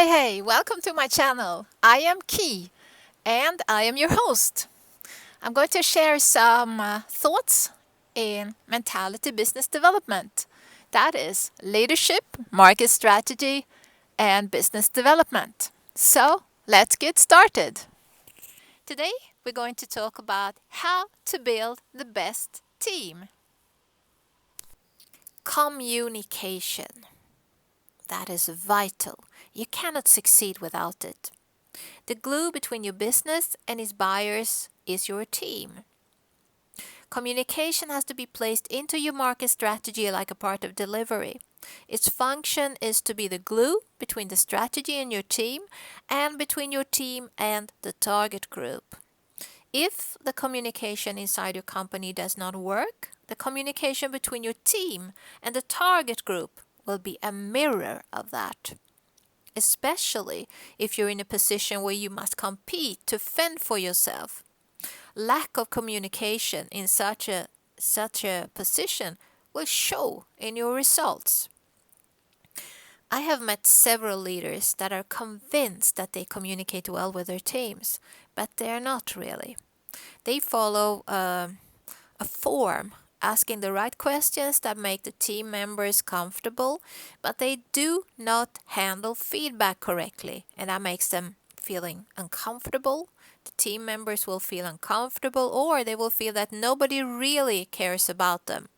Hey, welcome to my channel. I am Key and I am your host. I'm going to share some thoughts in mentality business development. That is leadership, market strategy, and business development. So let's get started. Today we're going to talk about how to build the best team. Communication. That is vital. You cannot succeed without it. The glue between your business and its buyers is your team. Communication has to be placed into your market strategy like a part of delivery. Its function is to be the glue between the strategy and your team and between your team and the target group. If the communication inside your company does not work, the communication between your team and the target group will be a mirror of that. Especially if you're in a position where you must compete to fend for yourself. Lack of communication in such a position will show in your results. I have met several leaders that are convinced that they communicate well with their teams, but they are not really. They follow a form asking the right questions that make the team members comfortable, but they do not handle feedback correctly, and that makes them feeling uncomfortable. The team members will feel uncomfortable, or they will feel that nobody really cares about them.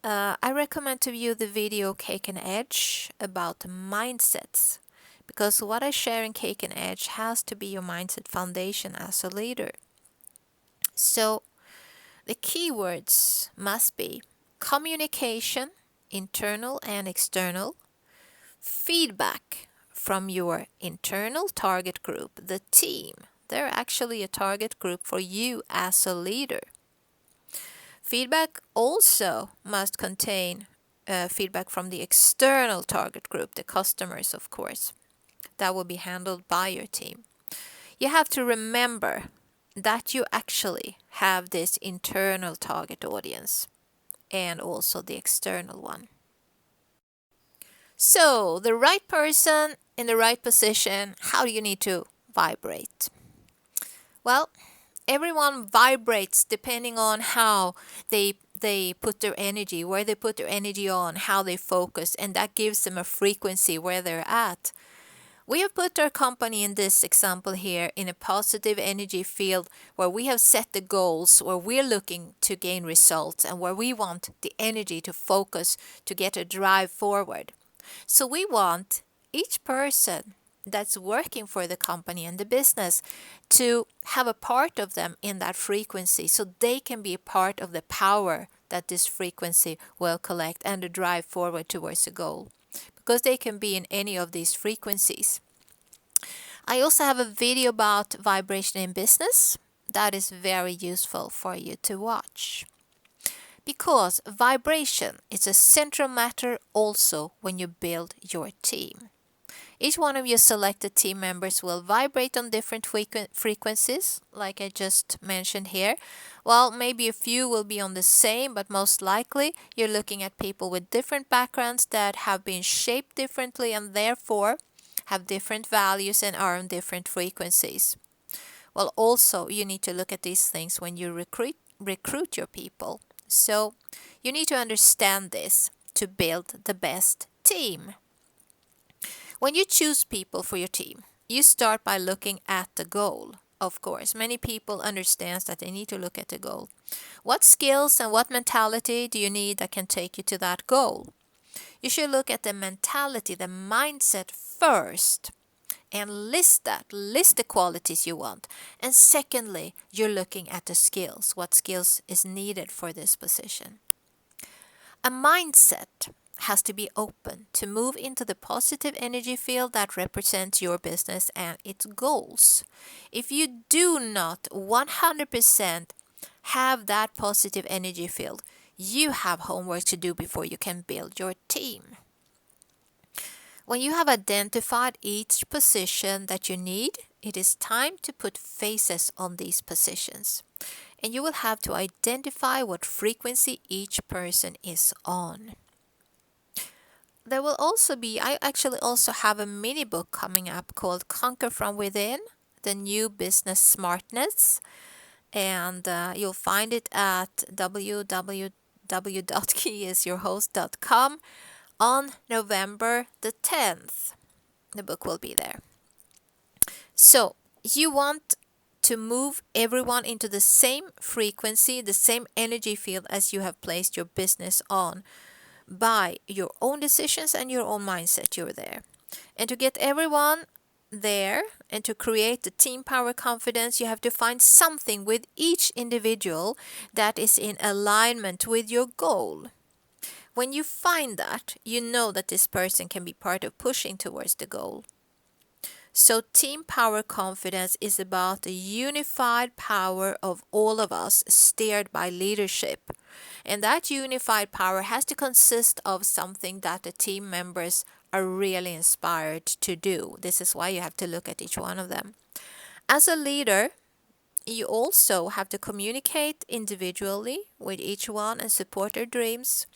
I recommend to view the video Cake and Edge about mindsets, because what I share in Cake and Edge has to be your mindset foundation as a leader. So the keywords must be communication, internal and external, feedback from your internal target group, the team. They're actually a target group for you as a leader. Feedback also must contain feedback from the external target group, the customers, of course. That will be handled by your team. You have to remember that you actually have this internal target audience and also the external one. So, the right person in the right position, how do you need to vibrate? Well, everyone vibrates depending on how they put their energy, where they put their energy on, how they focus, and that gives them a frequency where they're at. We have put our company in this example here in a positive energy field where we have set the goals, where we're looking to gain results and where we want the energy to focus to get a drive forward. So we want each person that's working for the company and the business to have a part of them in that frequency so they can be a part of the power that this frequency will collect and to drive forward towards a goal. Because they can be in any of these frequencies. I also have a video about vibration in business that is very useful for you to watch. Because vibration is a central matter also when you build your team. Each one of your selected team members will vibrate on different frequencies, like I just mentioned here. Well, maybe a few will be on the same, but most likely you're looking at people with different backgrounds that have been shaped differently and therefore have different values and are on different frequencies. Well, also you need to look at these things when you recruit your people. So you need to understand this to build the best team. When you choose people for your team, you start by looking at the goal. Of course, many people understand that they need to look at the goal. What skills and what mentality do you need that can take you to that goal? You should look at the mentality, the mindset first, and list the qualities you want. And secondly, you're looking at the skills, what skills is needed for this position. A mindset has to be open to move into the positive energy field that represents your business and its goals. If you do not 100% have that positive energy field, you have homework to do before you can build your team. When you have identified each position that you need, it is time to put faces on these positions. And you will have to identify what frequency each person is on. there will also be, I actually also have a mini book coming up called Conquer From Within, the new business smartness. And you'll find it at www.keyisyourhost.com on November the 10th. The book will be there. So you want to move everyone into the same frequency, the same energy field as you have placed your business on by your own decisions and your own mindset. You're there. And to get everyone there and to create the team power confidence, you have to find something with each individual that is in alignment with your goal. When you find that, you know that this person can be part of pushing towards the goal. So team power confidence is about the unified power of all of us steered by leadership. And that unified power has to consist of something that the team members are really inspired to do. This is why you have to look at each one of them. As a leader, you also have to communicate individually with each one and support their dreams.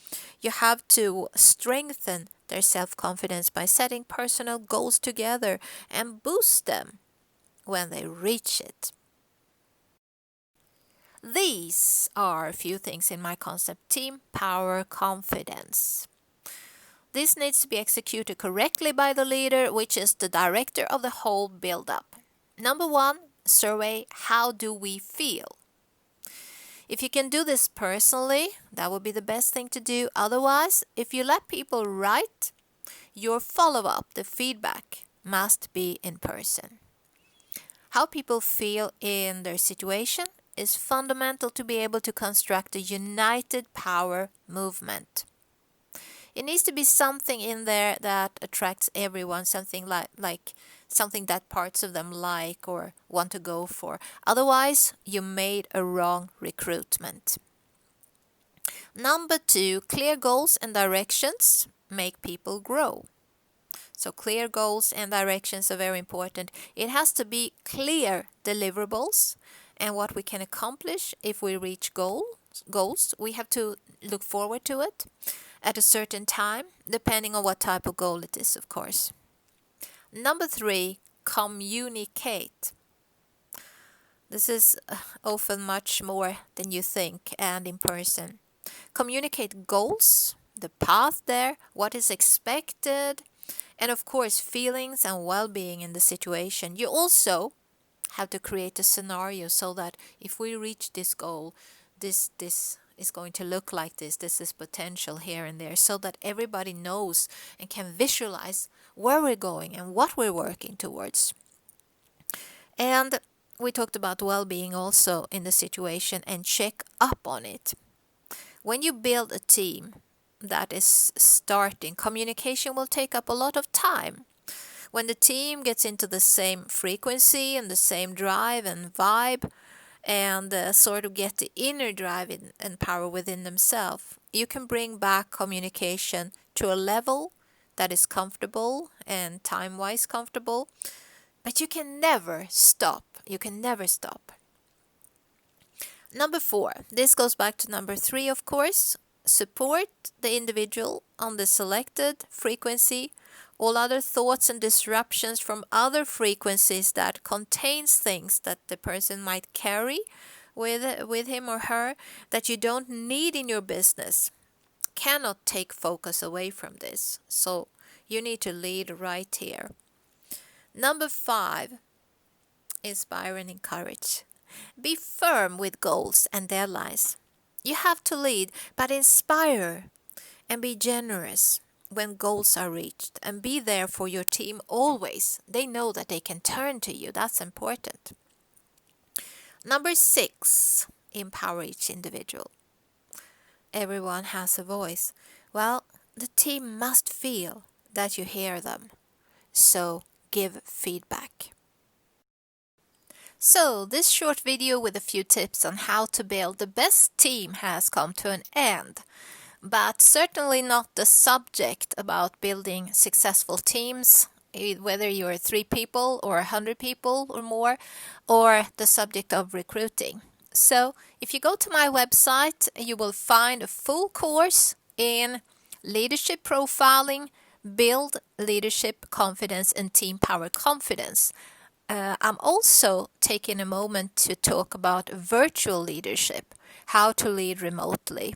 You have to strengthen their self-confidence by setting personal goals together and boost them when they reach it. These are a few things in my concept team power confidence. This needs to be executed correctly by the leader, which is the director of the whole build-up. Number 1, survey how do we feel. If you can do this personally, that would be the best thing to do. Otherwise, if you let people write, your follow-up, the feedback, must be in person. How people feel in their situation is fundamental to be able to construct a united power movement. It needs to be something in there that attracts everyone, something like something that parts of them like or want to go for. Otherwise, you made a wrong recruitment. Number 2, clear goals and directions make people grow. So clear goals and directions are very important. It has to be clear deliverables and what we can accomplish if we reach goals. We have to look forward to it at a certain time, depending on what type of goal it is, of course. Number 3, communicate. This is often much more than you think and in person. Communicate goals, the path there, what is expected, and of course feelings and well-being in the situation. You also have to create a scenario so that if we reach this goal, this is going to look like this is potential here and there, so that everybody knows and can visualize where we're going and what we're working towards. And we talked about well-being also in the situation and check up on it. When you build a team that is starting, communication will take up a lot of time. When the team gets into the same frequency and the same drive and vibe and sort of get the inner drive and power within themselves, you can bring back communication to a level that is comfortable and time-wise comfortable, but you can never stop. You can never stop. Number 4, this goes back to number 3, of course. Support the individual on the selected frequency. All other thoughts and disruptions from other frequencies that contains things that the person might carry with him or her that you don't need in your business cannot take focus away from this. So you need to lead right here. Number 5, inspire and encourage. Be firm with goals and deadlines. You have to lead, but inspire and be generous when goals are reached, and be there for your team always. They know that they can turn to you. That's important. Number 6, empower each individual. Everyone has a voice. Well, the team must feel that you hear them. So give feedback. So this short video with a few tips on how to build the best team has come to an end. But certainly not the subject about building successful teams, whether you're 3 people or 100 people or more, or the subject of recruiting. So if you go to my website, you will find a full course in leadership profiling, build leadership confidence, and team power confidence. I'm also taking a moment to talk about virtual leadership, how to lead remotely.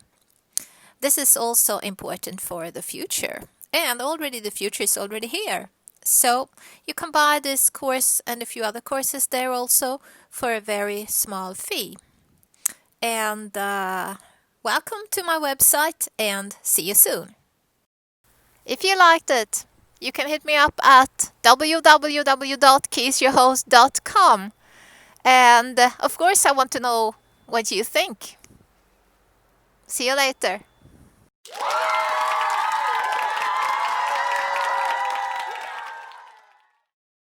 This is also important for the future, and already the future is already here. So you can buy this course and a few other courses there also for a very small fee. And welcome to my website, and see you soon. If you liked it, you can hit me up at www.keysyourhost.com. And of course, I want to know what you think. See you later.